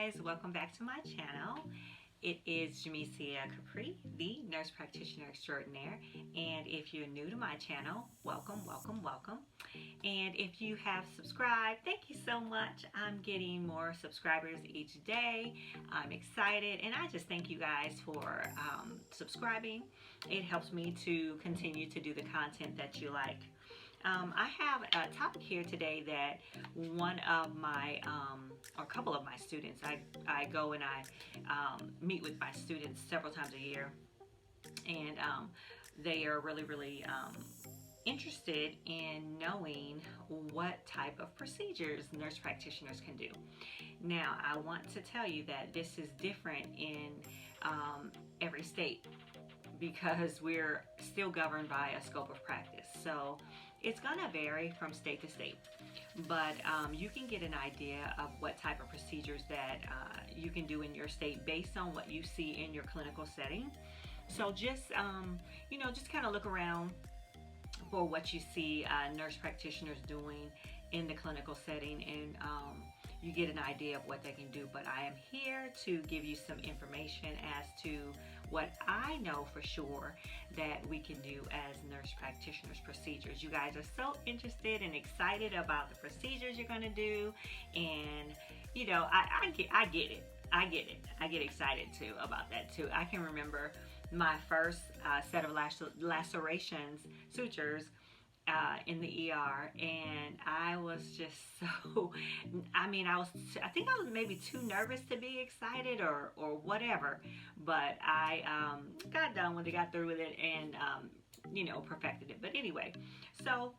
guys, welcome back to my channel. It is Jemecia Capri, the nurse practitioner extraordinaire, and if you're new to my channel, welcome. And if you have subscribed, thank you so much. I'm getting more subscribers each day. I'm excited, and I just thank you guys for subscribing. It helps me to continue to do the content that you like. I have a topic here today that one of my, or a couple of my students, I go and I meet with my students several times a year, and they are really interested in knowing what type of procedures nurse practitioners can do. Now, I want to tell you that this is different in every state because we're still governed by a scope of practice. So it's gonna vary from state to state, but you can get an idea of what type of procedures that you can do in your state based on what you see in your clinical setting. So just, just kind of look around for what you see nurse practitioners doing in the clinical setting, and you get an idea of what they can do. But I am here to give you some information as to what I know for sure that we can do as nurse practitioners procedures. You guys are so interested and excited about the procedures you're going to do, and I get it. I get excited too about that too. I can remember my first set of lacerations, sutures, in the ER, and I was just so, I think I was maybe too nervous to be excited or whatever, but I got done with it, got through with it, and perfected it. But anyway, so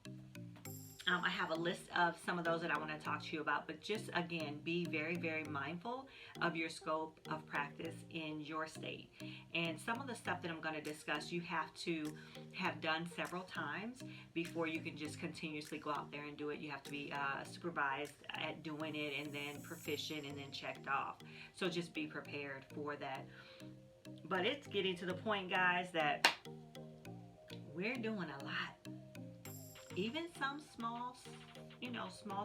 I have a list of some of those that I want to talk to you about, but just again, be very mindful of your scope of practice in your state. And some of the stuff that I'm going to discuss, you have to have done several times before you can just continuously go out there and do it. You have to be supervised at doing it, and then proficient, and then checked off. So just be prepared for that. But it's getting to the point, guys, that we're doing a lot. Even some small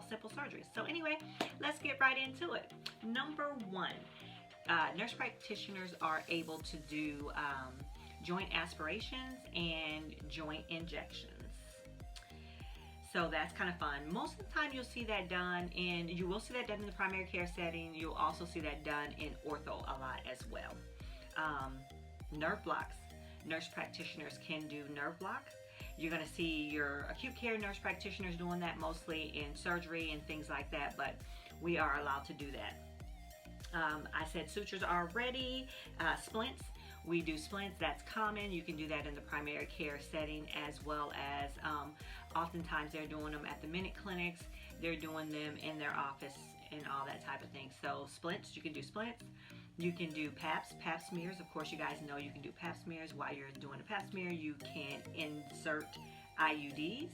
simple surgeries. So anyway, let's get right into it. Number one, nurse practitioners are able to do joint aspirations and joint injections. So that's kind of fun. Most of the time you will see that done in the primary care setting. You'll also see that done in ortho a lot as well. Nerve blocks. Nurse practitioners can do nerve blocks. You're going to see your acute care nurse practitioners doing that mostly in surgery and things like that, but we are allowed to do that. I said sutures already. Splints, we do splints. That's common. You can do that in the primary care setting, as well as oftentimes they're doing them at the minute clinics. They're doing them in their office and all that type of thing. So splints, you can do splints. You can do pap smears. Of course, you guys know you can do pap smears. While you're doing a pap smear, you can insert IUDs.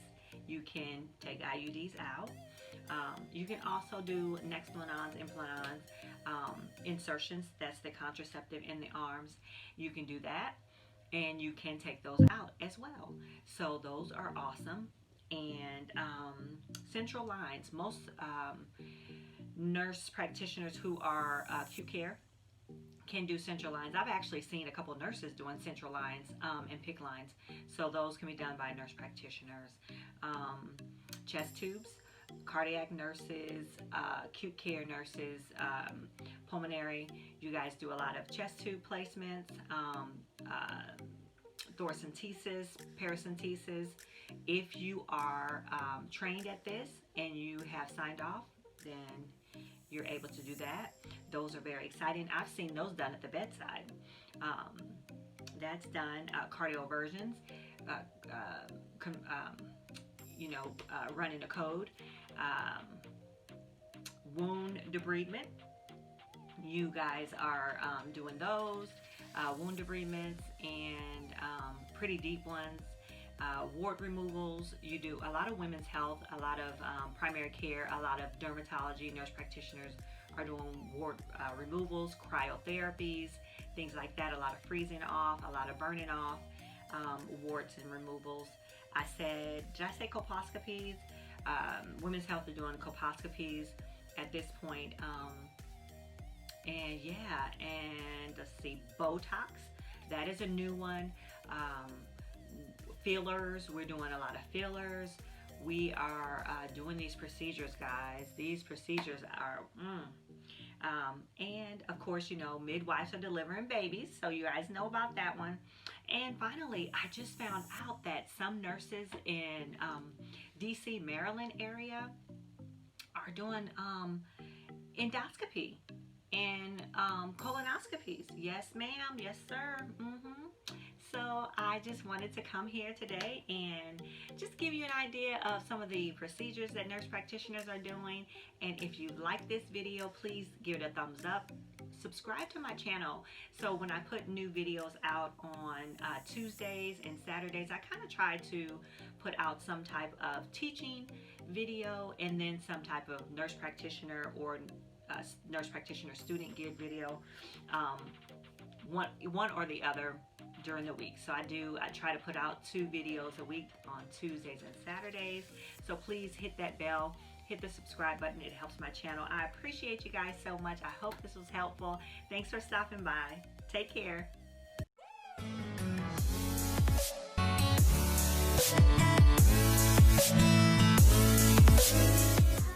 You can take IUDs out. You can also do Nexplanon, Implanon, insertions. That's the contraceptive in the arms. You can do that, and you can take those out as well. So those are awesome. And central lines. Most nurse practitioners who are acute care can do central lines. I've actually seen a couple of nurses doing central lines and PICC lines. So those can be done by nurse practitioners. Chest tubes, cardiac nurses, acute care nurses, pulmonary. You guys do a lot of chest tube placements, thoracentesis, paracentesis. If you are trained at this and you have signed off, then you're able to do that. Those are very exciting. I've seen those done at the bedside. That's done. Cardioversions, running a code, wound debridement. You guys are doing those, wound debridements, and pretty deep ones. Wart removals. You do a lot of women's health, a lot of primary care, a lot of dermatology. Nurse practitioners are doing wart removals, cryotherapies, things like that. A lot of freezing off, a lot of burning off, warts and removals. Did I say colposcopies? Women's health are doing colposcopies at this point. And yeah, and let's see, Botox. That is a new one. Um, Fillers. We're doing a lot of fillers. We are doing these procedures, guys. These procedures are, and of course, you know, midwives are delivering babies, so you guys know about that one. And finally, I just found out that some nurses in DC, Maryland area are doing endoscopy and colonoscopies. Yes, ma'am. Yes, sir. So I just wanted to come here today and just give you an idea of some of the procedures that nurse practitioners are doing. And if you like this video, please give it a thumbs up. Subscribe to my channel, so when I put new videos out on Tuesdays and Saturdays, I kind of try to put out some type of teaching video and then some type of nurse practitioner or nurse practitioner student geared video, one or the other during the week. So I try to put out 2 videos a week on Tuesdays and Saturdays. So please hit that bell, hit the subscribe button. It helps my channel. I appreciate you guys so much. I hope this was helpful. Thanks for stopping by. Take care.